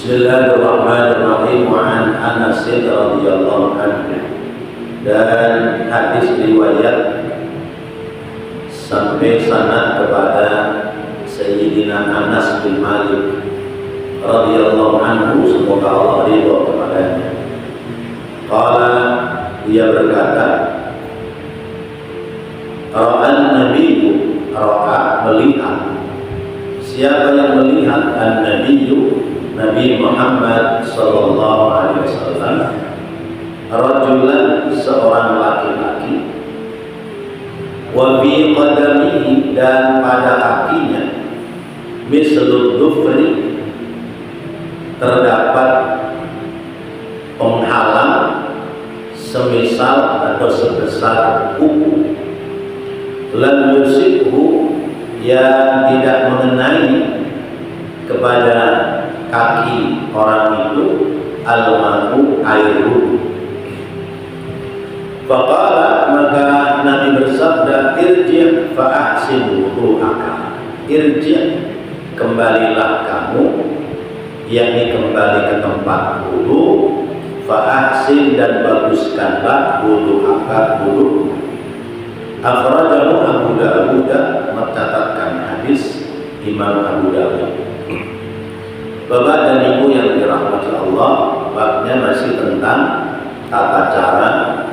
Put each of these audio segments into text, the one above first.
Bismillahirrahmanirrahim. Wa an Anas radhiyallahu anhu. Dan hadis riwayat sampai sanad kepada Sayyidina Anas bin Malik radhiyallahu anhu, semoga Allah ridha kepadanya. Qala, dia berkata, ra'an nabiyyu, ra'a, melihat. Siapa yang melihat an-nabiyyu, Nabi Muhammad sallallahu alaihi wasallam, rajulan, seorang laki-laki, wa fi qadamihi, dan pada kakinya, mislud dufri, terdapat penghalang semisal atau sebesar kuku, lam yusibhu, yang tidak mengenai kepada kaki orang itu al-ma'u, air wudu. Faqala, maka Nabi bersabda, irji' fa'ahsin wudu'aka. Irji', kembalilah kamu, yakni kembali ke tempat wudu, fa'ahsin, dan baguskanlah wudu'aka, wudu. Akhrajahu Abu Dawud, mencatatkan hadis Imam Abu Dawud. Bapak dan Ibu yang dirahmati Allah, babnya masih tentang tata cara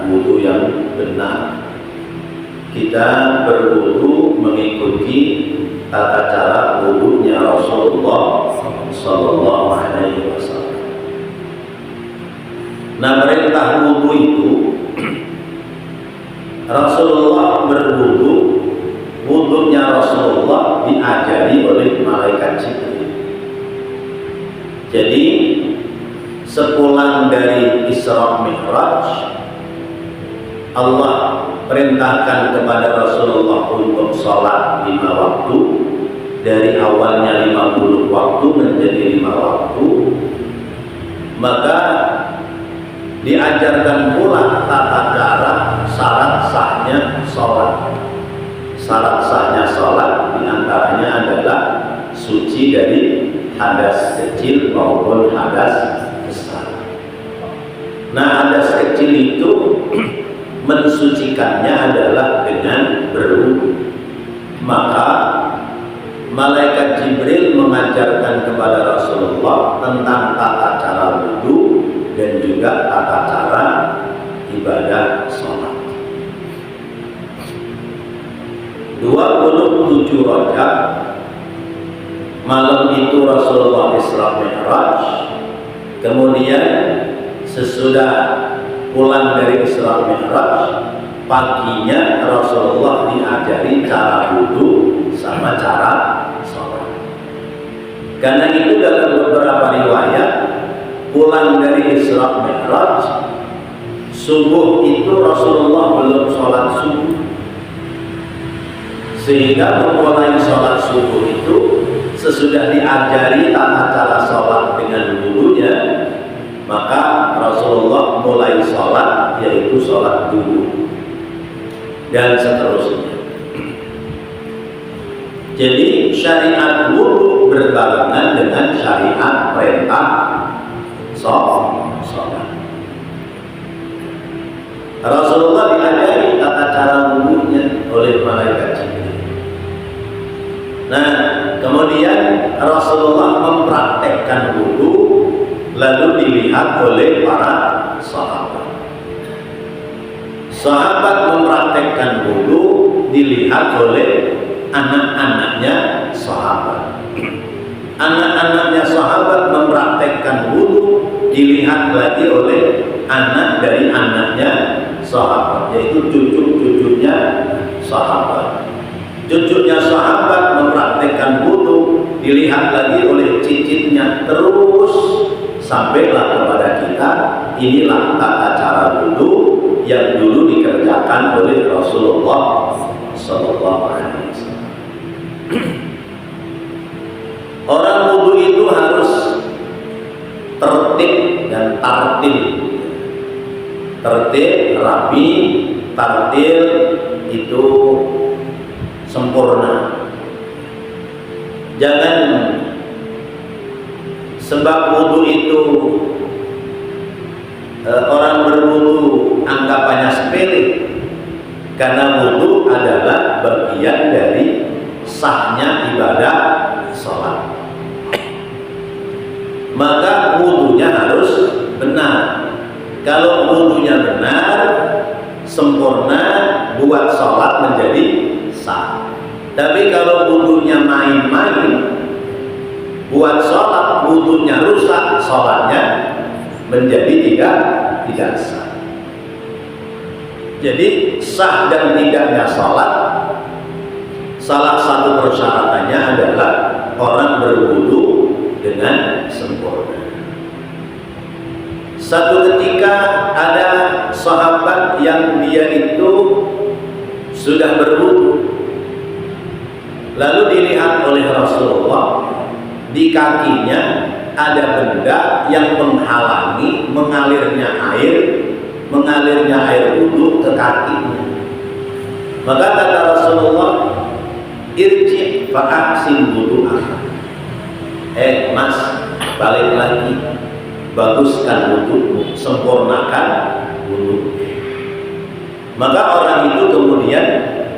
wudu yang benar. Kita berwudu mengikuti tata cara wudunya Rasulullah sallallahu alaihi wasallam. Nah, perintah wudu itu, Rasulullah berwudu, wudunya Rasulullah diajari oleh malaikat Jibril. Jadi sepulang dari Isra Mi'raj, Allah perintahkan kepada Rasulullah untuk sholat 5 waktu. Dari awalnya 50 waktu menjadi 5 waktu. Maka diajarkan pula tata cara syarat sahnya sholat. Syarat sahnya sholat diantaranya adalah suci dari hadas kecil maupun hadas besar. Nah, hadas kecil itu mensucikannya adalah dengan berwudu. Maka malaikat Jibril mengajarkan kepada Rasulullah tentang tata cara wudu dan juga tata cara ibadah sholat. 27 Rajab, malam itu Rasulullah Isra Mi'raj. Kemudian sesudah pulang dari Isra Mi'raj, paginya Rasulullah diajari cara wudu sama cara sholat. Karena itu dalam beberapa riwayat, pulang dari Isra Mi'raj, subuh itu Rasulullah belum sholat subuh, sehingga memulai sholat subuh itu sesudah diajari tata cara sholat dengan wudunya, maka Rasulullah mulai sholat, yaitu sholat wudu dan seterusnya. Jadi syariat wudu berbarengan dengan syariat perintah sholat. Rasulullah diajari tata cara wudunya oleh malaikat Jibril. Nah, kemudian Rasulullah mempraktekkan wudu, lalu dilihat oleh para sahabat. Sahabat mempraktekkan wudu, dilihat oleh anak-anaknya sahabat. Anak-anaknya sahabat mempraktekkan wudu, dilihat lagi oleh anak dari anaknya sahabat, yaitu cucu-cucunya sahabat. Cucunya sahabat mempraktekkan wudu, dilihat lagi oleh cicitnya, terus sampailah kepada kita. Inilah tata cara wudu yang dulu dikerjakan oleh Rasulullah sallallahu alaihi wasallam. Orang wudu itu harus tertib dan tartil. Tertib, rapi, tartil itu sempurna. Jangan Sebab wudu itu orang berwudu anggapannya sepele, karena wudu adalah bagian dari sahnya ibadah sholat. Maka wudunya harus benar. Kalau wudunya benar, sempurna, buat sholat menjadi sah. Tapi kalau wudunya main-main, buat sholat, wudunya rusak, sholatnya menjadi tidak sah. Jadi sah dan tidaknya sholat, salah satu persyaratannya adalah orang berwudu dengan sempurna. Satu ketika ada sahabat yang dia itu sudah berwudu, lalu dilihat oleh Rasulullah, di kakinya ada benda yang menghalangi mengalirnya air wudu ke kakinya. Maka kata Rasulullah, irji fa'ahsin wudu'aka. Mas, balik lagi, baguskan wudu'mu, sempurnakan wudu. Maka orang itu kemudian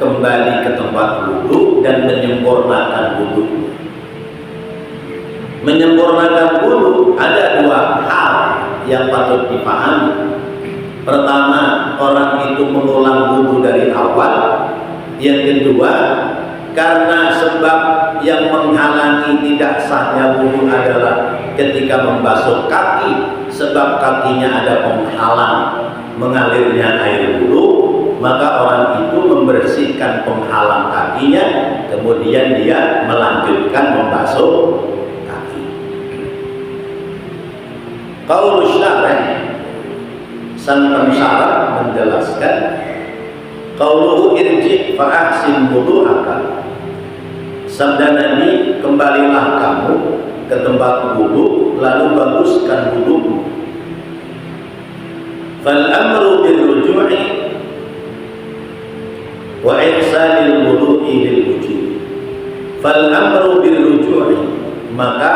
kembali ke tempat wudu dan menyempurnakan wudu. Menyempurnakan wudu ada dua hal yang patut dipahami. Pertama, orang itu mengulang wudu dari awal. Yang kedua, karena sebab yang menghalangi tidak sahnya wudu adalah ketika membasuh kaki, sebab kakinya ada penghalang mengalirnya air wudu, maka orang itu membersihkan penghalang kakinya, kemudian dia melanjutkan membasuh kaki. Qaulus syarih, sang pensyarah menjelaskan, qauluhu irji fa'ahsin wudu'aka. Sabda Nabi, kembalilah kamu ke tempat wudu, lalu baguskan wudu'mu. Fal amru birruju'i wa ihsanil wudu'i lil wujud. Fal amru birruju'i, maka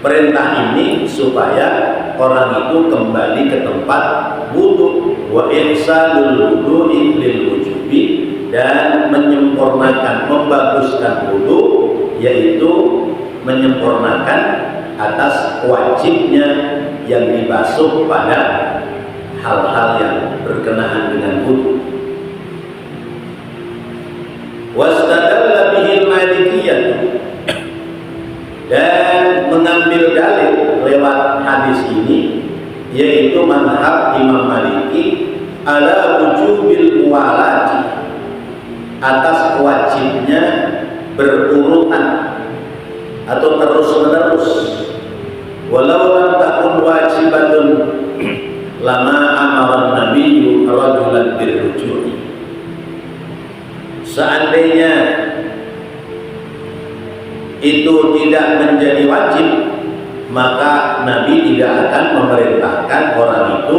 perintah ini supaya orang itu kembali ke tempat wudu, wa ihsanul wudu'i lil wujubi, dan menyempurnakan, membaguskan wudu, yaitu menyempurnakan atas wajibnya yang dibasuh pada hal-hal yang berkenaan dengan wudu. Wastadalla bihil malikiyah, dan mengambil dalil lewat hadis ini, yaitu mazhab Imam Maliki ala wujubil muwalati, atas wajibnya berurutan atau terus menerus. Walau lam takun wajibatun lama amara nabiyyu rajulan birrujui. Seandainya itu tidak menjadi wajib, maka Nabi tidak akan memerintahkan orang itu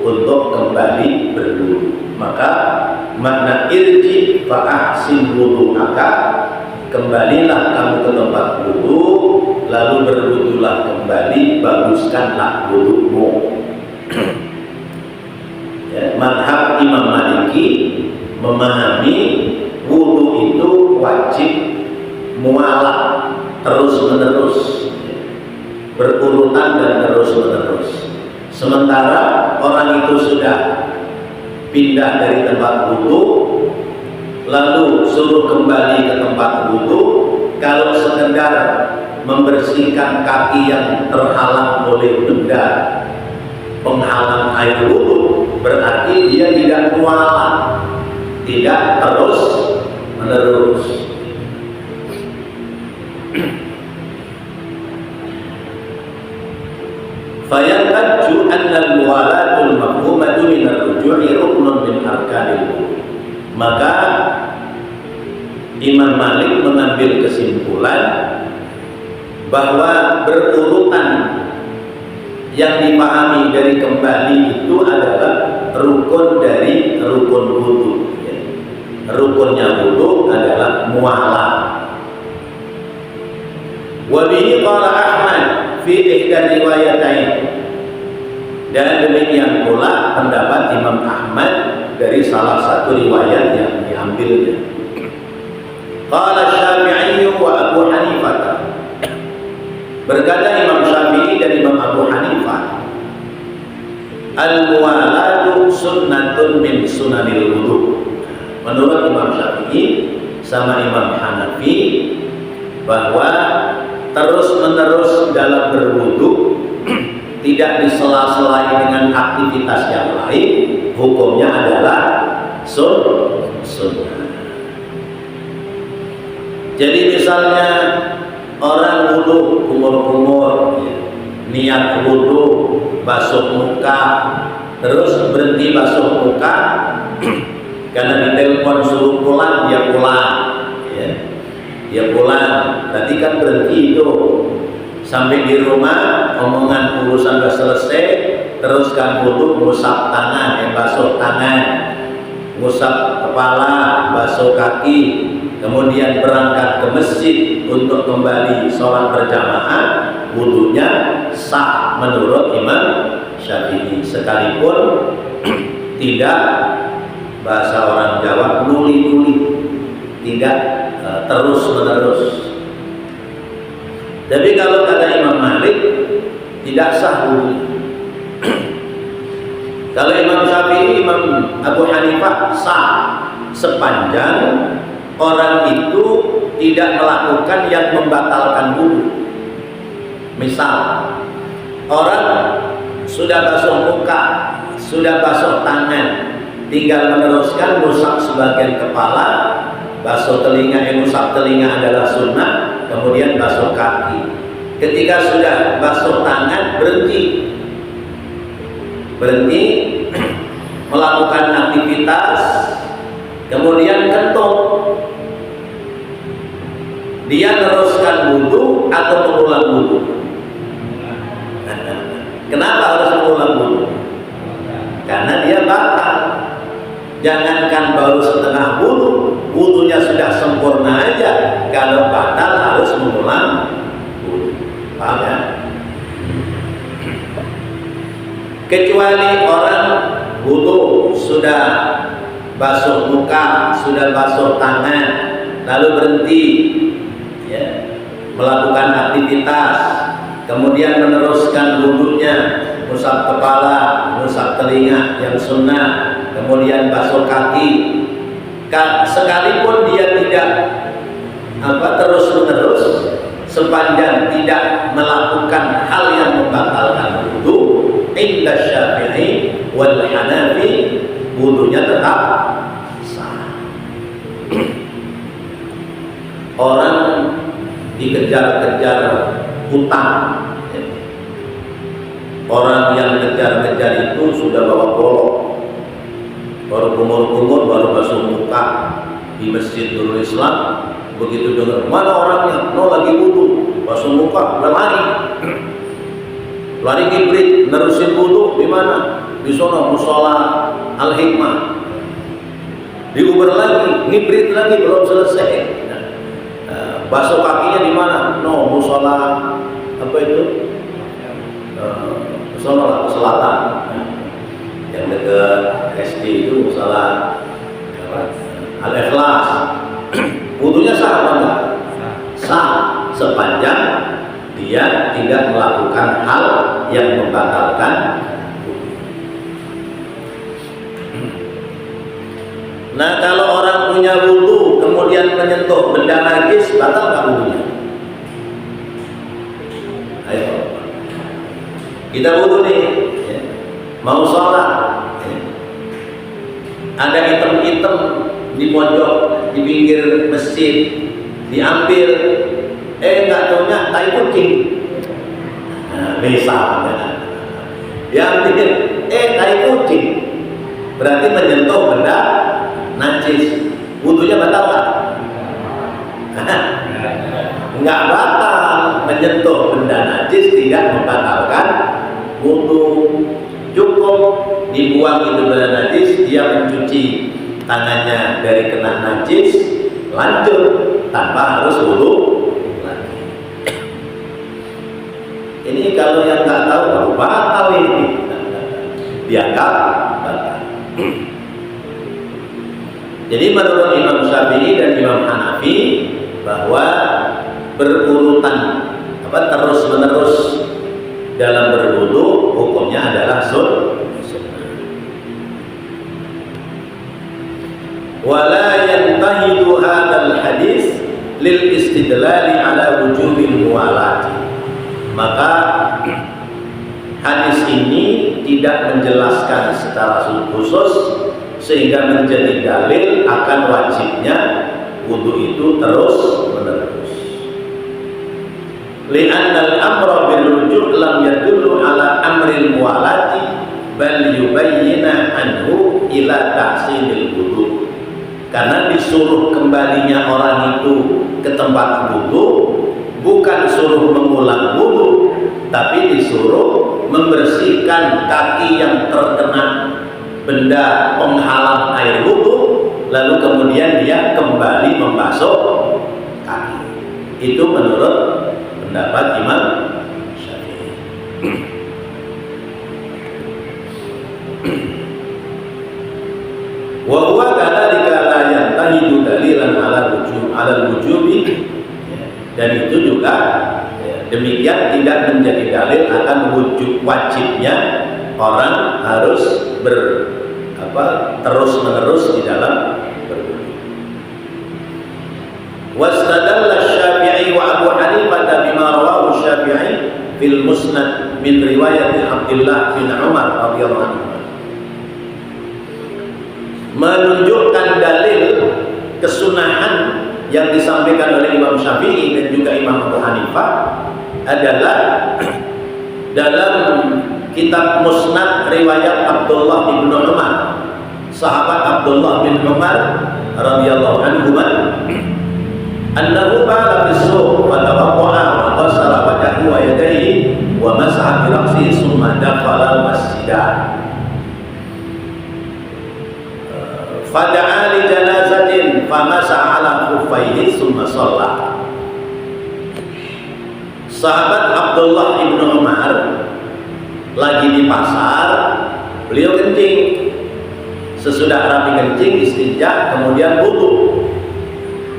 untuk kembali berwudu. Maka makna irji fa'ahsin wudu'aka, kembalilah kamu ke tempat wudu, lalu berwudulah kembali, baguskanlah wudu'mu. Ya, mazhab Imam Maliki memahami wudu itu wajib mualah, terus menerus, berurutan dan terus menerus. Sementara orang itu sudah pindah dari tempat wudu, lalu suruh kembali ke tempat wudu, kalau sekedar membersihkan kaki yang terhalang oleh benda penghalang air wudu, berarti dia tidak mualah, tidak terus menerus. Fayantaju annal muwalatul mafhumatu min ar-ruju'i ruknun min arkanil wudu. Maka Imam Malik mengambil kesimpulan bahwa berurutan yang dipahami dari kembali itu adalah rukun dari rukun wudu. Rukunnya wudu adalah mualah. Wa bihi qala Ahmad fi ihda riwayatain. Dan demikian pula pendapat Imam Ahmad dari salah satu riwayat yang diambilnya. Qala Syafi'i wa Abu Hanifah. Berkata Imam Syafi'i dan Imam Abu Hanifah, al-muwalatu sunnatun min sunanil wudu. Menurut Imam Syafi'i sama Imam Hanafi bahwa terus-menerus dalam berwudu tidak disela-selai dengan aktivitas yang lain, hukumnya adalah sunnah. Jadi misalnya orang wudu kumur-kumur, niat wudu basuh muka, terus berhenti basuh muka karena ditelepon suruh pulang, dia pulang, ya. Dia pulang, tadi kan berhenti itu. Sampai di rumah, omongan urusan sudah selesai, teruskan wudu, ngusap tangan, basuh tangan, ngusap kepala, basuh kaki, kemudian berangkat ke masjid untuk kembali sholat berjamaah, wudunya sah menurut Imam Syafi'i, sekalipun tidak, bahasa orang Jawa, nuli-nuli, tidak terus menerus. Tapi kalau kata Imam Malik tidak sah wudu. Kalau Imam Syafi'i, Imam Abu Hanifah sah sepanjang orang itu tidak melakukan yang membatalkan wudu. Misal orang sudah basuh muka, sudah basuh tangan, tinggal meneruskan ngusap sebagian kepala, basuh telinga, ngusap telinga adalah sunnah, kemudian basuh kaki. Ketika sudah basuh tangan, berhenti melakukan aktivitas, kemudian kentut. Dia teruskan wudu atau mengulang wudu? Kenapa harus mengulang wudu? Karena dia batal. Jangankan baru setengah wudu, wudunya sudah sempurna aja, kalau batal harus mengulang wudu. Paham ya? Kecuali orang wudu sudah basuh muka, sudah basuh tangan, lalu berhenti, ya, melakukan aktivitas, kemudian meneruskan wudunya, ngusap kepala, ngusap telinga yang sunnah, kemudian basuh kaki. Sekalipun dia tidak terus menerus, sepanjang tidak melakukan hal yang membatalkan wudu, inda Syafi'i wal Hanafi, wudunya tetap sah. Orang dikejar-kejar hutang, orang yang kejar-kejar itu sudah bawa golok, baru kumur-kumur, baru basuh muka di Masjid Nurul Islam. Begitu dengar mana orangnya, no lagi wudu, basuh muka, udah lari kibrit, nerusin wudu di mana? Di sono musola Al Hikmah. Diuber lagi, ngibrit lagi, belum selesai. Basuh kakinya di mana? No, musola apa itu? Musola selatan. Yang dekat SD itu musola Al-Ikhlas. Wudunya sah apa enggak? Sah sepanjang dia tidak melakukan hal yang membatalkan. Nah, kalau orang punya wudu kemudian menyentuh benda najis, batal nggak wudunya? Ayo, kita wudu nih, ya, mau sholat, ya. Ada item-item di pojok, di pinggir masjid, diambil, nggak taunya tai kucing. Nah, misalnya, diambil, tai kucing, berarti menyentuh benda najis, wudunya batal nggak? Nggak batal, menyentuh benda najis tidak membatalkan wudu. Cukup dibuang itu benda najis, dia mencuci tangannya dari kena najis, lanjut tanpa harus wudu lagi. Ini kalau yang nggak tahu batal ini, dianggap batal. Jadi menurut Imam Syafi'i dan Imam Hanafi bahwa berurutan terus menerus dalam berwudu hukumnya adalah sunnah. Wala yantahidu hadzal hadis lil istidlali ala wujubil muwalati. Maka hadis ini tidak menjelaskan secara khusus sehingga menjadi dalil akan wajibnya wudu itu terus menerus. Li'anna al-amra bil ruju' lam yadullu ala amril muwalati bal yubayyina anhu ila tahsinil wudu. Karena disuruh kembalinya orang itu ke tempat wudu bukan suruh mengulang wudu, tapi disuruh membersihkan kaki yang terkena benda penghalang air wudu, lalu kemudian dia kembali membasuh kaki. Itu menurut pendapat Imam Syafi'i. Wa huwa kadzalika la yantahidu dalilan ala wujubi, dan itu juga demikian tidak menjadi dalil akan wajibnya orang harus terus menerus di dalam berwudu. Wastadalla Syafi'i wa Abu Hanifah bima rawahu Syafi'i fil Musnad min riwayat Abdullah bin Umar radhiyallahu anhu. Menunjukkan dalil kesunahan yang disampaikan oleh Imam Syafi'i dan juga Imam Abu Hanifah adalah dalam kitab Musnad riwayat Abdullah bin Umar, sahabat Abdullah bin Umar radhiyallahu anhu, annahu qala bis-suq wa tawadda'a wa ghasala wajhahu wa yadayhi wa masaha bi ra'sihi thumma dakhala al-masjidah. Fada'a li janazatin famasaha 'ala khuffaihi thumma shalla. Sahabat Abdullah bin Umar lagi di pasar, beliau kencing. Sesudah rapi kencing, istinja, kemudian wudu,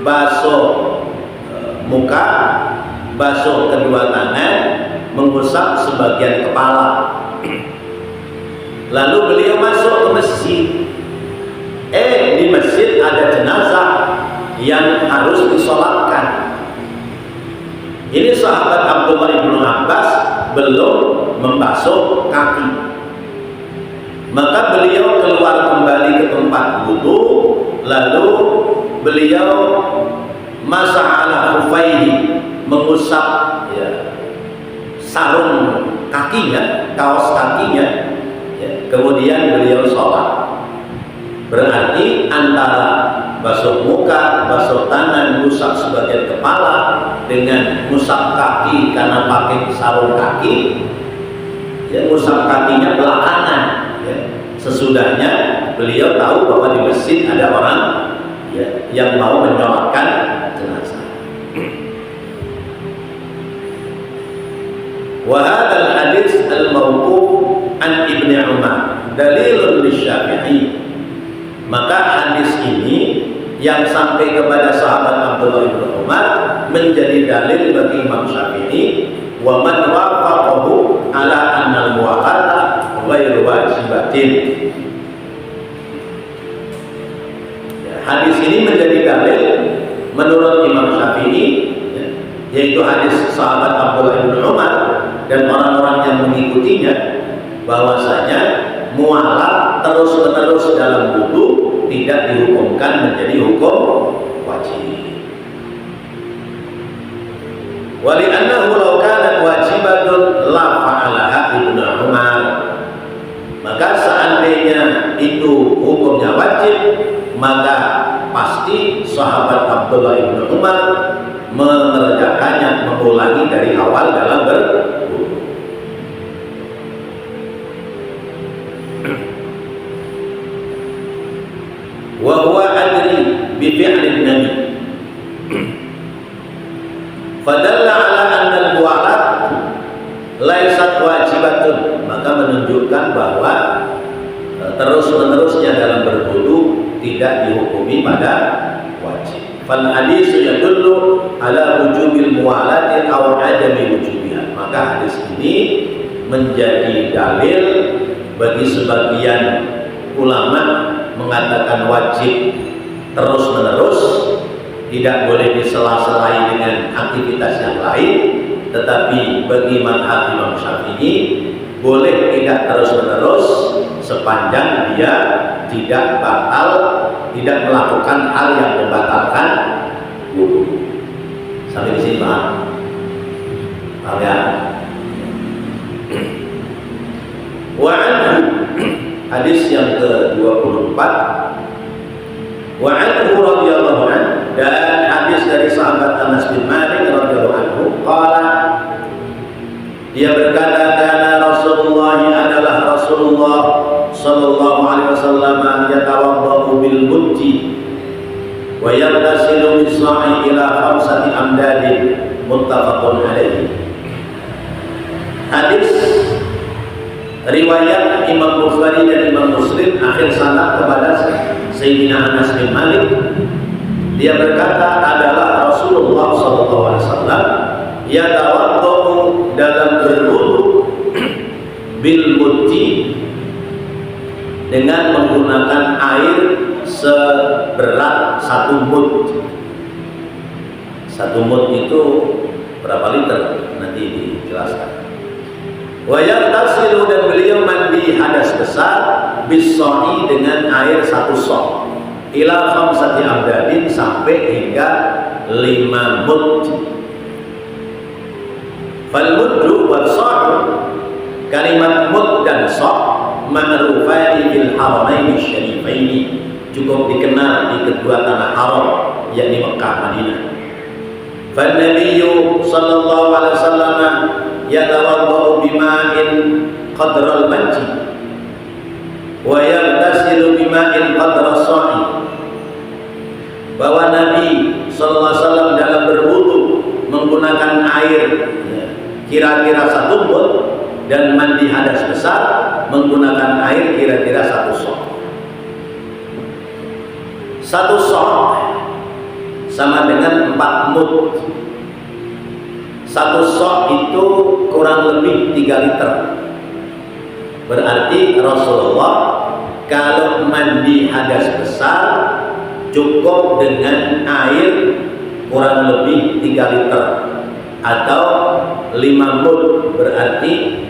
basuh muka, basuh kedua tangan, mengusap sebagian kepala. Lalu beliau masuk ke masjid. Di masjid ada jenazah yang harus disolatkan. Ini sahabat Abdullah bin Abbas belum membasuh kaki, maka beliau keluar kembali ke tempat wudu, lalu beliau masaha ala khuffaihi, mengusap sarung kakinya, kaos kakinya, kemudian beliau sholat. Berarti antara basuh muka, basuh tangan, ngusap sebagian kepala dengan ngusap kaki karena pakai sarung kaki, ngusap kakinya belakangan. Sesudahnya beliau tahu bahwa di masjid ada orang yang mau menyolatkan jenazah. Wa hadzal hadits al-mawquf an Ibnu Umar dalilun lisyafi'i. Maka hadis ini yang sampai kepada sahabat Abdullah bin Umar menjadi dalil bagi Imam Syafi'i, wa man wafaqahu ala anna al-muwalata ghairu wajibatin. Hadis ini menjadi dalil menurut Imam Syafi'i, yaitu hadis sahabat Abdullah bin Umar dan orang-orang yang mengikutinya, bahwasanya mualat terus-menerus dalam wudu tidak dihukumkan menjadi hukum wajib. Wali'annahu law kanat wajibatun la fa'alaha Ibnu Umar. Maka seandainya itu hukumnya wajib, maka pasti sahabat Abdullah bin Umar mengerjakannya, mengulangi dari awal dalam berwudu. Wa huwa adri bi fi'lin nabi. Fadalla ala anna al-muwalat laisat wajibatun, maka menunjukkan bahwa terus-menerusnya dalam berwudu tidak dihukumi pada wajib. Fal hadisu yadullu ala wujubil muwalati aw adami wujubiha. Maka hadis ini menjadi dalil bagi sebagian ulama mengatakan wajib terus-menerus, tidak boleh disela-selai dengan aktivitas yang lain. Tetapi bagi mazhab Imam Syafi'i boleh tidak terus-menerus sepanjang dia tidak batal, tidak melakukan hal yang membatalkan wudu. Sampai di sini Pak. Paham ya? Wa anhu, hadis yang ke-24. Wa anhu radhiyallahu anhu, dan hadis dari sahabat Anas bin Malik radhiyallahu anhu, qala, dia berkata, kana Rasulullah, adalah Rasulullah sallallahu alaihi wasallam yatawaddu bil muddi wa yaghtasilu bis sa'i ila khamsati amdadin, muttafaqun alaihi. Hadis riwayat Imam Bukhari dan Imam Muslim, akhir sanad kepada Sayyidina Anas bin Malik. Dia berkata, adalah Rasulullah sallallahu alaihi wasallam yatawaddu, dalam berwudu, bil muddi, dengan menggunakan air seberat 1 mud. 1 mud itu berapa liter? Nanti dijelaskan. Wa yaghtasilu, dan beliau mandi hadas besar, bis-sha'i, dengan air 1 shaw, ila khamsati amdadin, sampai hingga 5 mud. Fal muddu wal sha'u, kalimat mud dan sha' ma'rufani bil haramaini syarifaini, cukup dikenal di kedua tanah haram, yakni Mekah Madinah. Fan nabiyyu sallallahu alaihi wasallam yatawaddu bima'in qadra al-majji wa yaghtasilu bima'in qadra as-sa'i, bahwa Nabi sallallahu alaihi wasallam dalam berwudu menggunakan air kira-kira 1 mud, dan mandi hadas besar menggunakan air kira-kira 1 shaw. 1 shaw sama dengan 4 mud. 1 shaw itu kurang lebih 3 liter. Berarti Rasulullah kalau mandi hadas besar cukup dengan air kurang lebih 3 liter atau 5 mud, berarti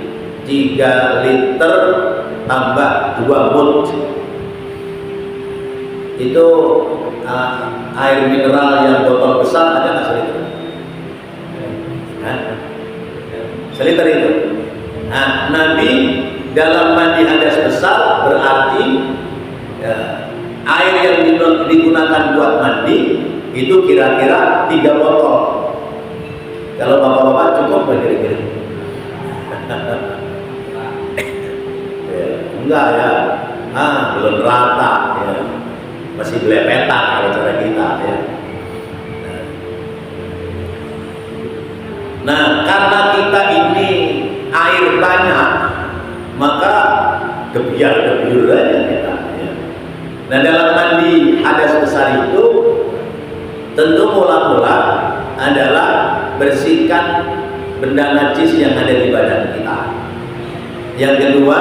3 liter tambah 2 mud. Itu air mineral yang botol besar ada nggak seliter? Seliter itu. Nah, Nabi dalam mandi hadas besar berarti air yang digunakan buat mandi itu kira-kira 3 botol. Kalau bapak-bapak cukup nggak kira-kira? Enggak ya, belum rata ya, masih belepetan kalau cara kita ya. Nah, karena kita ini air banyak, maka gebiar-gebiur aja kita ya. Nah, dalam mandi hadas besar itu tentu mula-mula adalah bersihkan benda najis yang ada di badan kita. Yang kedua,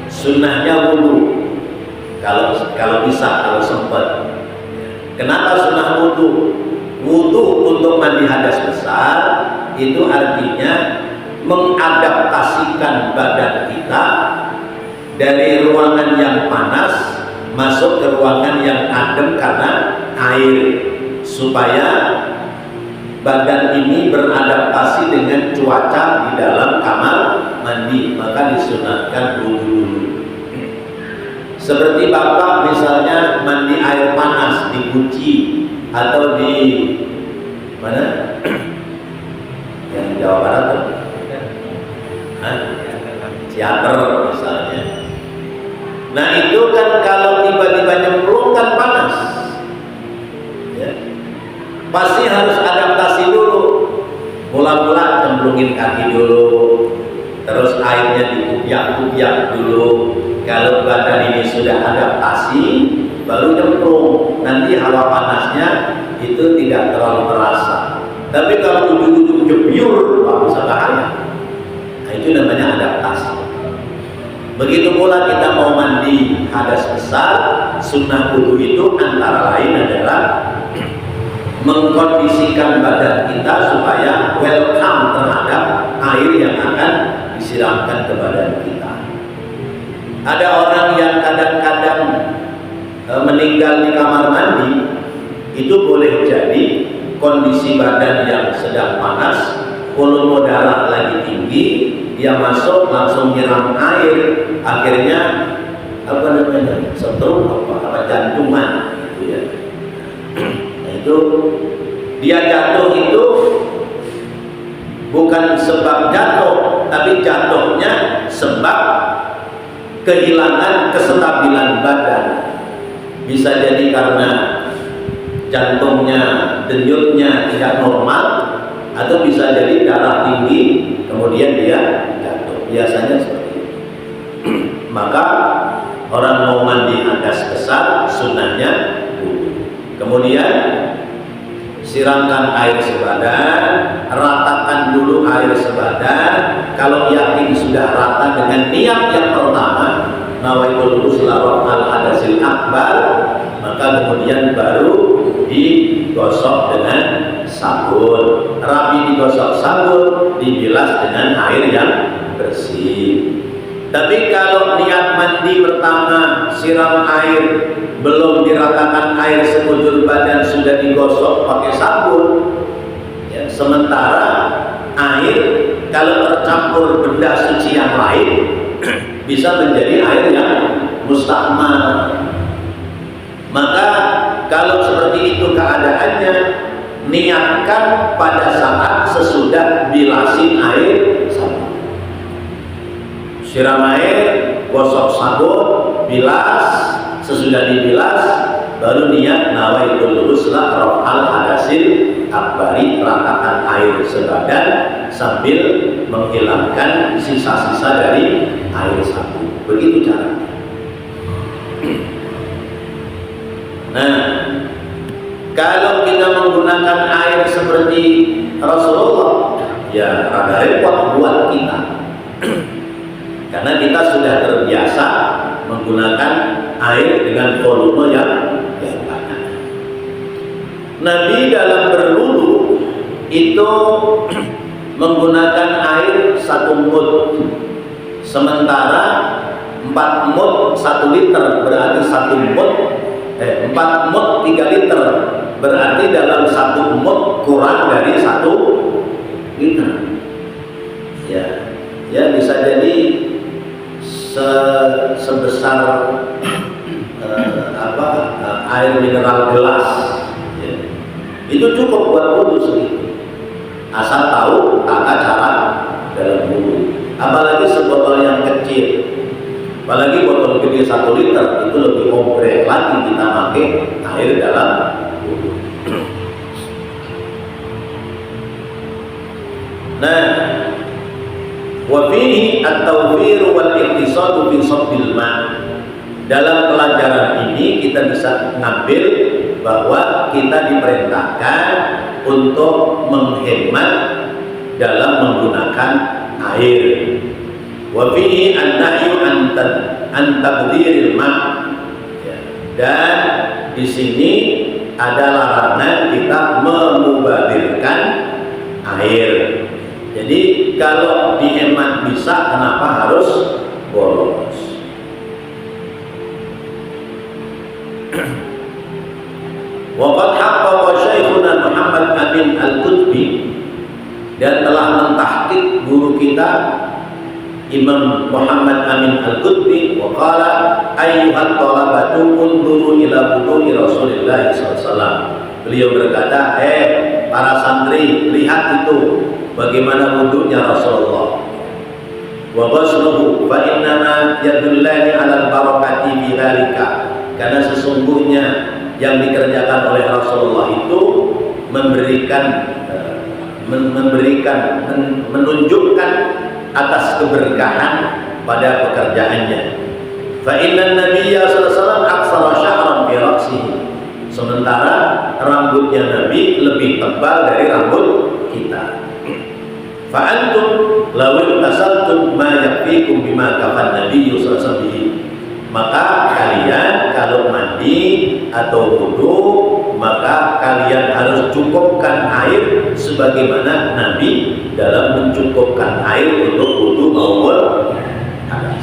sunnahnya wudu. Kalau bisa, kalau sempat. Kenapa sunnah wudu? Wudu untuk mandi hadas besar itu artinya mengadaptasikan badan kita dari ruangan yang panas masuk ke ruangan yang adem karena air, supaya badan ini beradaptasi dengan cuaca di dalam kamar mandi. Maka disunatkan wudu dulu. Seperti bapak misalnya mandi air panas di Guci atau di mana? Yang di Jawa Barat tuh, Ciater misalnya. Nah itu kan kalau tiba-tiba nyemplung kan panas, ya. Pasti harus adaptasi dulu. Mula-mula cemplungin kaki dulu, terus airnya dikupiak-kupiak dulu. Kalau badan ini sudah adaptasi, baru nyemplung. Nanti hawa panasnya itu tidak terlalu terasa. Tapi kalau ujung-ujung jebyur, wah bisa bahaya. Nah, itu namanya adaptasi. Begitu pula kita mau mandi hadas besar, sunnah wudu itu antara lain adalah mengkondisikan badan kita supaya welcome terhadap air yang akan disiramkan ke badan kita. Ada orang yang kadang-kadang meninggal di kamar mandi, itu boleh jadi kondisi badan yang sedang panas, volume darah lagi tinggi, dia masuk langsung nyiram air, akhirnya stroke jantungan gitu ya. Nah, itu dia jatuh itu bukan sebab jatuh, tapi jatuhnya sebab kehilangan kestabilan badan. Bisa jadi karena jantungnya, denyutnya tidak normal, atau bisa jadi darah tinggi kemudian dia jatuh. Biasanya seperti itu. Maka orang mau mandi hadas besar, sunnahnya wudu. Kemudian siramkan air sebadan, ratakan dulu air sebadan. Kalau yakin sudah rata dengan niat yang pertama, nawaitul ghusla al hadasil akbar, maka kemudian baru digosok dengan sabun. Rapi digosok sabun, dibilas dengan air yang bersih. Tapi kalau niat mandi pertama siram air, belum diratakan air sekujur badan sudah digosok pakai sabun ya, sementara air kalau tercampur benda suci yang lain bisa menjadi air yang mustahmal. Maka kalau seperti itu keadaannya, niatkan pada saat sesudah bilasin air sabun. Siram air, gosok sabun, bilas. Sesudah dibilas, baru niat nawaitul ghusla raf'al hadasil akbari, ratakan air sebadan sambil menghilangkan sisa-sisa dari air sabun. Begitu caranya. Nah, kalau kita menggunakan air seperti Rasulullah, ya rada repot buat kita. Karena kita sudah terbiasa menggunakan air dengan volume yang banyak. Nabi dalam berwudu itu menggunakan air 1 mud, sementara 4 mud 1 liter berarti 1 mud 4 mud 3 liter berarti dalam 1 mud kurang dari 1 liter. Ya bisa jadi sebesar air mineral gelas ya. Itu cukup buat wudu segitu, asal tahu tata cara dalam wudu. Apalagi sebotol yang kecil, apalagi botol gede 1 liter, itu lebih kompreh lagi kita pakai air dalam wudu. Nah, wa fihi at-tawfir wal iqtisad fi sabbil ma'. Dalam pelajaran ini kita bisa mengambil bahwa kita diperintahkan untuk menghemat dalam menggunakan air. Wa fihi an-nahyu an tabdziril ma'. Dan di sini ada larangan kita memubadirkan air. Jadi kalau dihemat bisa, kenapa harus boros? Waqad haqqaqa Syekhuna Muhammad Amin Al-Qutbi, dan telah mentahqiq guru kita Imam Muhammad Amin Al-Qutbi, wa qala ayyuhat talabatu unduru ila wudu'i Rasulillah sallallahu. Beliau berkata, para santri, lihat itu bagaimana wudunya Rasulullah. Wa ghusluhu fa innama yadullani 'alal barakati fi dzalika. Karena sesungguhnya yang dikerjakan oleh Rasulullah itu memberikan menunjukkan atas keberkahan pada pekerjaannya. Fa inna nabiyya sallallahu alaihi wasallam aktsara sya'ran bi ra'sihi. Sementara rambutnya Nabi lebih tebal dari rambut kita. Fa antum law tasaltum ma yakfikum bima kafan nabiyyu sallallahu alaihi wasallam. Maka kalian kalau mandi atau wudu, maka kalian harus cukupkan air sebagaimana Nabi dalam mencukupkan air untuk wudu maupun hadas.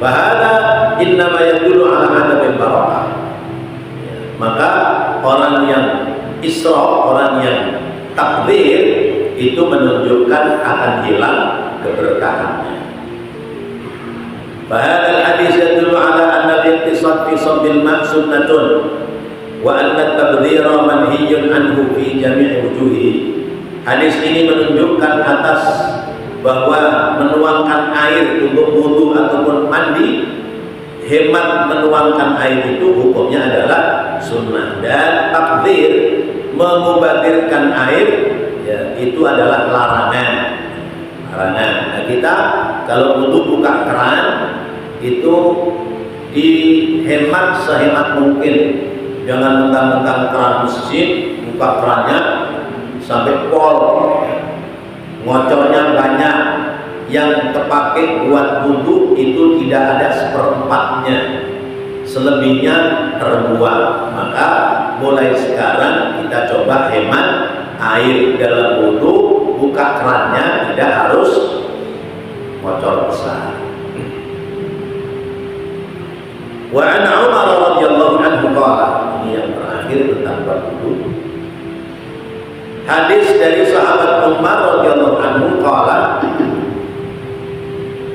Bahada innama yadullu ala adabil barakah. Maka orang yang isra, orang yang takbir itu menunjukkan akan hilang keberkahannya. Bahadal hadis yadullu ala anna al-iqtisad fi sabbil ma' sunnatun wa anna at-tabdhira manhiyun anhu fi jami' wujuhi. Hadis ini menunjukkan atas bahwa menuangkan air untuk wudu ataupun mandi, hemat menuangkan air itu hukumnya adalah sunnah, dan takdir memubadirkan air ya, itu adalah larangan. Nah, kita kalau wudu buka keran itu dihemat sehemat mungkin. Jangan mentang-mentang keran masjid buka kerannya sampai pol, ngocornya banyak, yang terpakai buat wudu itu tidak ada seperempatnya, selebihnya terbuang. Maka mulai sekarang kita coba hemat air dalam wudu, buka kerannya tidak harus ngocor besar. Wa an Umar radhiyallahu anhu qala, ini yang terakhir tentang bab wudu. Hadis dari sahabat Umar radhiyallahu anhu qala,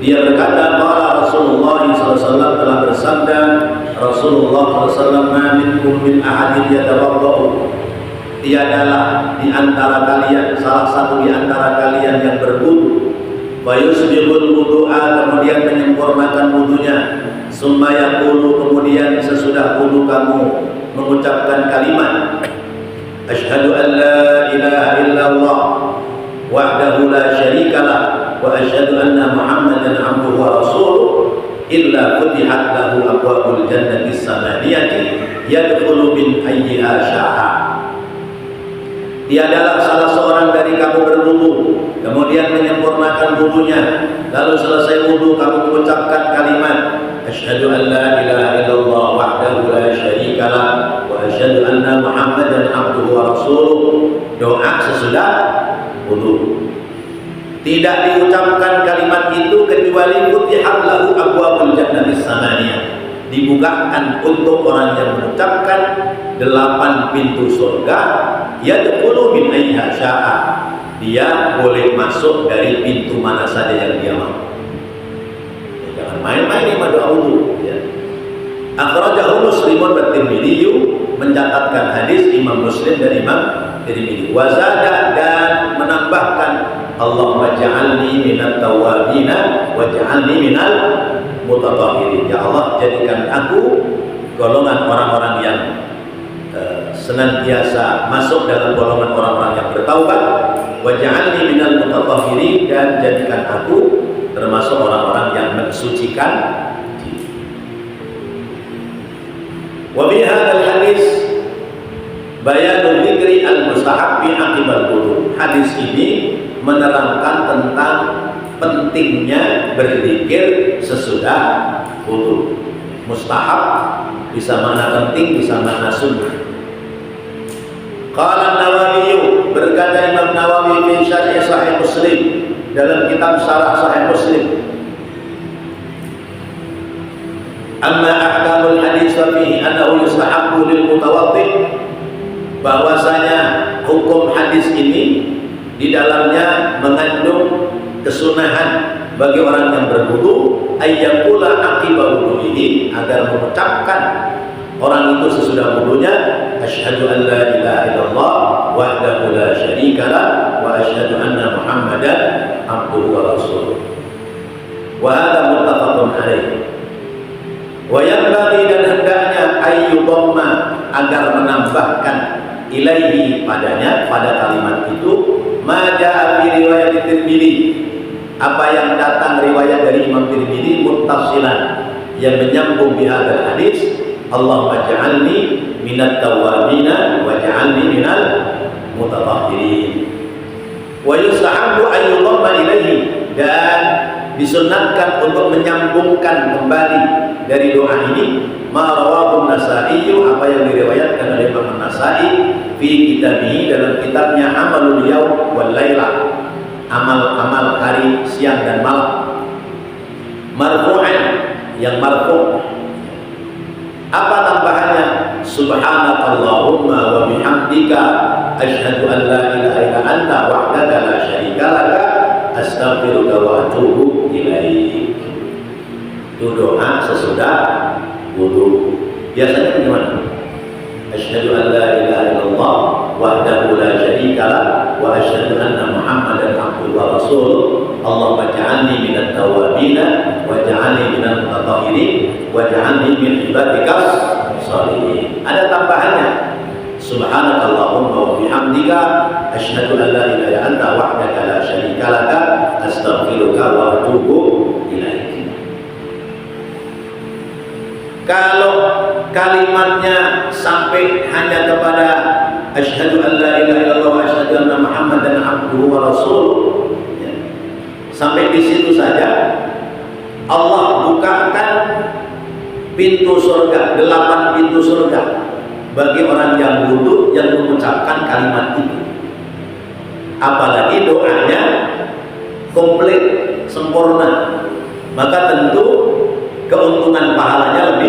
dia berkata, qala Rasulullah sallallahu alaihi wasallam, telah bersabda Rasulullah sallallahu alaihi wasallam, ma minkum min ahadin yatawaddau, tiadalah di antara kalian, salah satu di antara kalian yang berwudu, wa yusbihul wudu'a, kemudian menyempurnakan wudunya, summa yaqulu, kemudian sesudah wudu kamu mengucapkan kalimat asyhadu an la ilaha illallah wahdahu la syarikalah wa asyhadu anna Muhammadan abduhu wa rasuluh, illa futihat lahu abwabul jannati samaniyati yadkhulu min ayyiha sya'a. Tiadalah salah seorang dari kamu berwudu, kemudian menyempurnakan wudunya, lalu selesai wudu kamu mengucapkan kalimat asyhadu an la ilaha illallah wahdahu la syarikalah wa asyhadu anna Muhammadan abduhu wa rasuluh. Doa sesudah wudu. Tidak diucapkan kalimat itu kecuali futihat lahu abwabul jannati samaniyah, dibukakan untuk orang yang mengucapkan 8 pintu surga, yadkhulu min ayyiha sya'a, dia boleh masuk dari pintu mana saja yang dia mau. Ya, jangan main-main sama doa wudu ya. Akhrajahu Muslimun wa Tirmidzi, mencatatkan hadis Imam Muslim dan Imam Tirmidzi. Wa zada, dan menambahkan Allahumma ja'alni minat tawabina wa ja'alni minal mutatahhirin. Ya Allah, jadikan aku golongan orang-orang yang senantiasa masuk dalam golongan orang-orang yang bertaubat, wa ja'alni minal mutatahhirin, dan jadikan aku termasuk orang-orang yang mensucikan diri. Wa bi hadzal hadis bayanul dzikri al-mustahabbi aqibal wudu. Hadis ini menerangkan tentang pentingnya berzikir sesudah wudu. Mustahab bisa makna penting, bisa makna sunnah. Qala An-Nawawi, berkata Imam Nawawi fi Syarh Sahih Muslim, dalam kitab Syarah Sahih Muslim, amma ahkamul hadis fihi annahu yustahabbu lil mutawaddi, bahwasanya hukum hadis ini di dalamnya mengandung kesunahan bagi orang yang berwudu, ayyakula aqiba wudu'ihi, agar mengucapkan orang itu sesudah wudunya asyhadu an la ilaha illallah wahdahu la syarikalah wa asyhadu anna Muhammadan abduhu wa rasuluh. Wa hadza muttafaqun alaih. Wa yanbaghi, dan hendaknya ayyudhamma, agar menambahkan ilaihi, padanya, pada kalimat itu, ma Tirmidzi, apa yang datang riwayat dari Imam Tirmidzi muttasilan yang menyambung bihadzal hadis, Allahumma ja'alni minat tawwabina wa ja'alni minal mutatahhirin. Wa yustahabbu an yudhamma ilaihi, dan disunnatkan untuk menyambungkan kembali dari doa ini ma rawahu Nasa'i, apa yang diriwayatkan oleh Imam Nasa'i fi kitabih, dalam kitabnya Amalul Yaum wal Laila, amal-amal hari siang dan malam, marfu'an, yang marfu'. Apa tambahannya? Subhanakallahumma wa bihamdika asyhadu an la ilaha illa anta wahdaka la syarika laka astaghfiruka wa atubu ilaik. Itu doa sesudah wudu. Biasanya gimana? Asyhadu an la ilaha illallah wahdahu la syarika lah wa asyhadu anna Muhammadan abduhu wa rasuluh. Allahumma ja'alni minat tawwabina wa ja'alni minal mutatahhirin wa ja'alni min ibadikas sholihin. Ada tambahannya, subhanakallahumma wa bihamdika asyhadu an la ilaha illa anta wahdaka la syarika laka astaghfiruka wa atubu ilaik. Kalau kalimatnya sampai hanya kepada asyhadu an la ilaha illallah wa asyhadu anna Muhammadan abduhu wa rasuluh, ya, sampai di situ saja, Allah bukakan pintu surga, 8 pintu surga bagi orang yang wudu yang mengucapkan kalimat itu. Apalagi doanya komplit, sempurna, maka tentu keuntungan pahalanya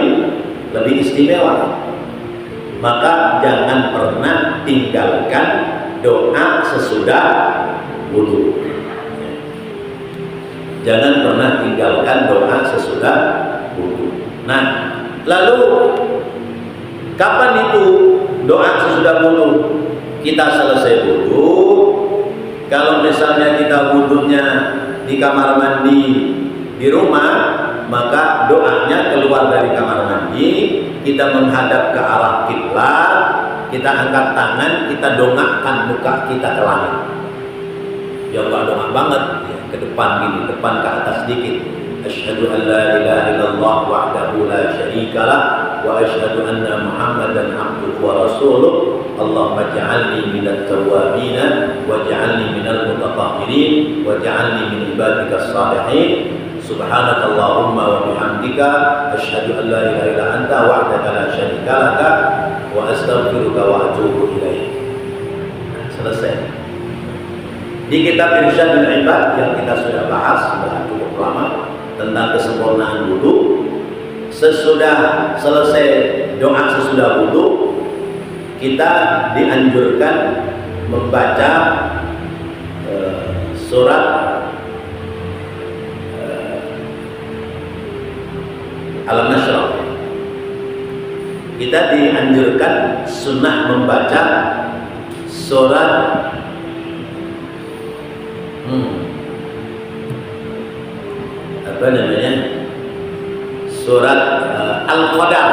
lebih istimewa. Maka jangan pernah tinggalkan doa sesudah wudu. Jangan pernah tinggalkan doa sesudah wudu. Nah, lalu kapan itu doa sesudah wudu? Kita selesai wudu. Kalau misalnya kita wudunya di kamar mandi di rumah, maka doanya keluar dari kamar mandi, kita menghadap ke arah kiblat, kita angkat tangan, kita dongakkan muka kita ke langit. Ya Allah, dongak banget, ya, ke depan gini, depan ke atas sedikit. Asyhadu an la ilaha illallah wahdahu la syarikalah wa asyhadu anna Muhammadan abduhu wa rasuluh. Allahumma ja'alni minat tawwabina wa ja'alni minal mutatahhirin wa ja'alni min ibadikas sholihin. Subhanakallahumma wa bihamdika asyhadu an la ilaha illa anta wahdaka la syarika laka wa astaghfiruka wa atubu ilaik. Selesai. Di kitab Irsyadul Ibad yang kita sudah bahas sudah cukup lama tentang kesempurnaan wudu, sesudah selesai doa sesudah wudu, kita dianjurkan membaca surat Al-Nasr. Kita dianjurkan sunnah membaca surat apa namanya, surat Al-Qadar.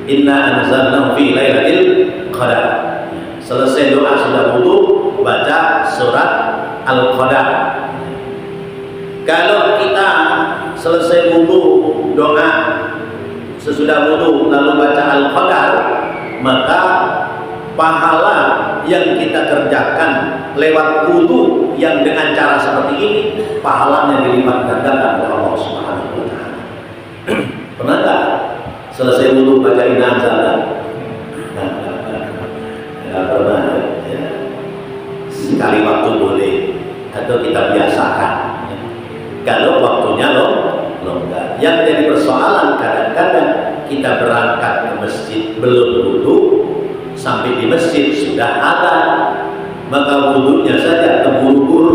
Inna anzalnahu fi lailatul qadar. Selesai doa sudah wudu, baca surat Al-Qadar. Kalau kita selesai wudu, doa sesudah wudu lalu baca Al-Qadar, maka pahala yang kita kerjakan lewat wudu yang dengan cara seperti ini, pahalanya dilipat gandakan oleh Allah Subhanahu wa taala. Pernah enggak selesai wudu baca Inna Anzalna? Enggak pernah ya. Sekali waktu boleh, atau kita biasakan. Kalau waktunya longgar. Yang jadi persoalan, kadang-kadang kita berangkat ke masjid belum wudu, sampai di masjid sudah ada, maka wudunya saja terburu-buru,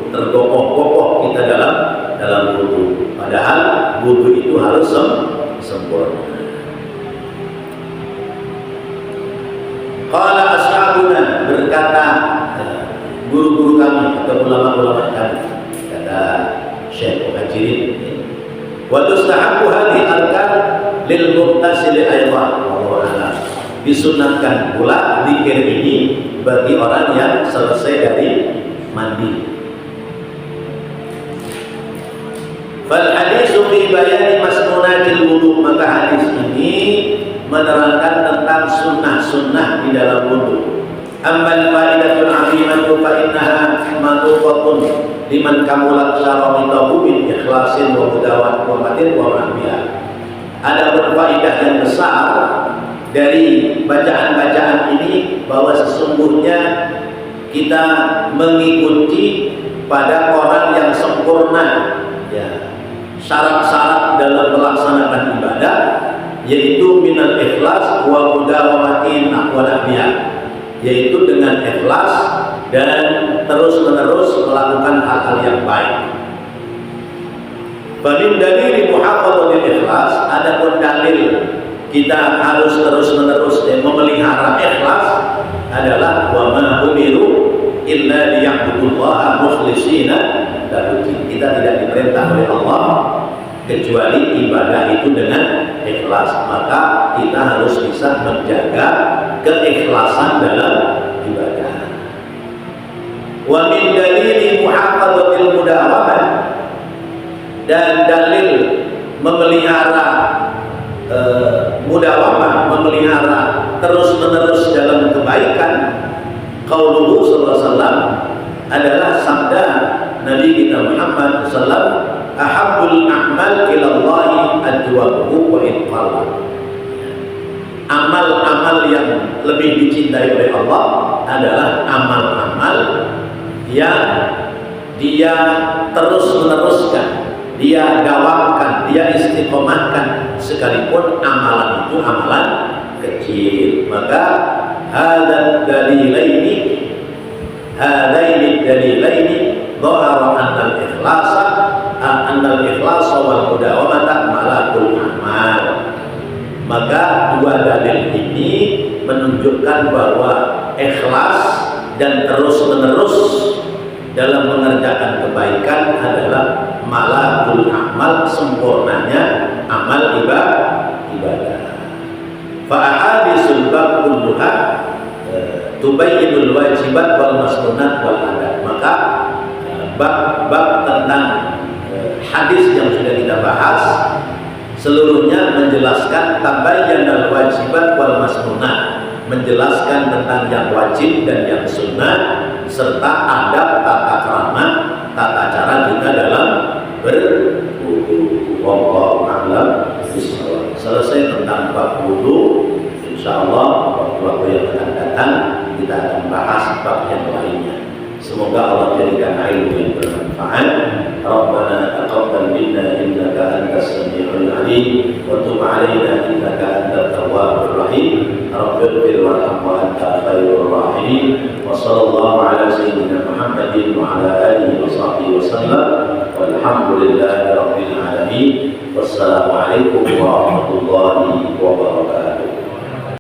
tergopoh-gopoh kita dalam wudu. Padahal wudu itu harus sempurna. Qala ashabuna, berkata guru-guru kami atau ulama-ulama kami, kata Syekh Muhajirin, wa tustahabbu hadhihi al-arkan lil mughtasil aydan. Disunatkan pula zikir ini bagi orang yang selesai dari mandi. Fal hadisu fi bayani masnunatil wudu, maka hadis ini menerangkan tentang sunnah-sunnah di dalam wudu. Ammal faidatul 'azimatu fa innaha madhuqatun liman kamulat syara'itahu min ikhlasin wa mudawatin wa rahmiyah. Ada berfaedah yang besar dari bacaan-bacaan ini, bahwa sesungguhnya kita mengikuti pada orang yang sempurna, ya, syarat-syarat dalam melaksanakan ibadah, yaitu minal ikhlas wa mudawamatin wa nahmiyah, yaitu dengan ikhlas dan terus-menerus melakukan hal-hal yang baik. Famin dalil muhafadhatil ikhlas, adapun dalil kita harus terus-menerus memelihara ikhlas adalah wa ma umiru illa liya'budullaha mukhlishina lahuddin. Kita tidak diperintah oleh Allah kecuali ibadah itu dengan ikhlas, maka kita harus bisa menjaga keikhlasan dalam ibadah. Wa min dalili muhafadhatil mudawamah, dan dalil memelihara mudawamah, memelihara terus-menerus dalam kebaikan, qauluhu sallallahu alaihi wasallam, adalah sabda Nabi kita Muhammad sallallahu alaihi wasallam, ahabbul a'mal ilallahi adwamuhu wa inqalla. Amal-amal yang lebih dicintai oleh Allah adalah amal-amal yang dia terus-meneruskan, dia dawamkan, dia istiqomahkan, sekalipun amalan itu amalan kecil. Maka hadaini dalilaini dhahara annal ikhlasa wal mudawamata malakul amal. Maka dua dalil ini menunjukkan bahwa ikhlas dan terus-menerus dalam mengerjakan kebaikan adalah malakul amal, sempurnanya amal ibadah. Fa ahadisul bab kulluha tubayyinul wajibat wal masnunat wal adab. Maka bab tentang hadis yang sudah kita bahas seluruhnya menjelaskan tabayyanal wajibat wal masnunat, menjelaskan tentang yang wajib dan yang sunnah, serta adab, tata krama, tata cara kita dalam berwudu. Wallahu a'lam bishawab. Selesai tentang bab wudu. Insyaallah waktu-waktu yang akan datang kita akan bahas bab yang lainnya. Semoga Allah jadikan ilmu yang bermanfaat. Rabbana taqabbal minna innaka antas samiul alim wa tub 'alaina innaka antat tawwabur rahim. Rabbighfir warham wa anta khairur rahimin. Wa sallallahu ala sayyidina Muhammadin wa ala alihi wa sahbihi wa sallam. Walhamdulillahi rabbil alamin. Wassalamu alaikum warahmatullahi wabarakatuh.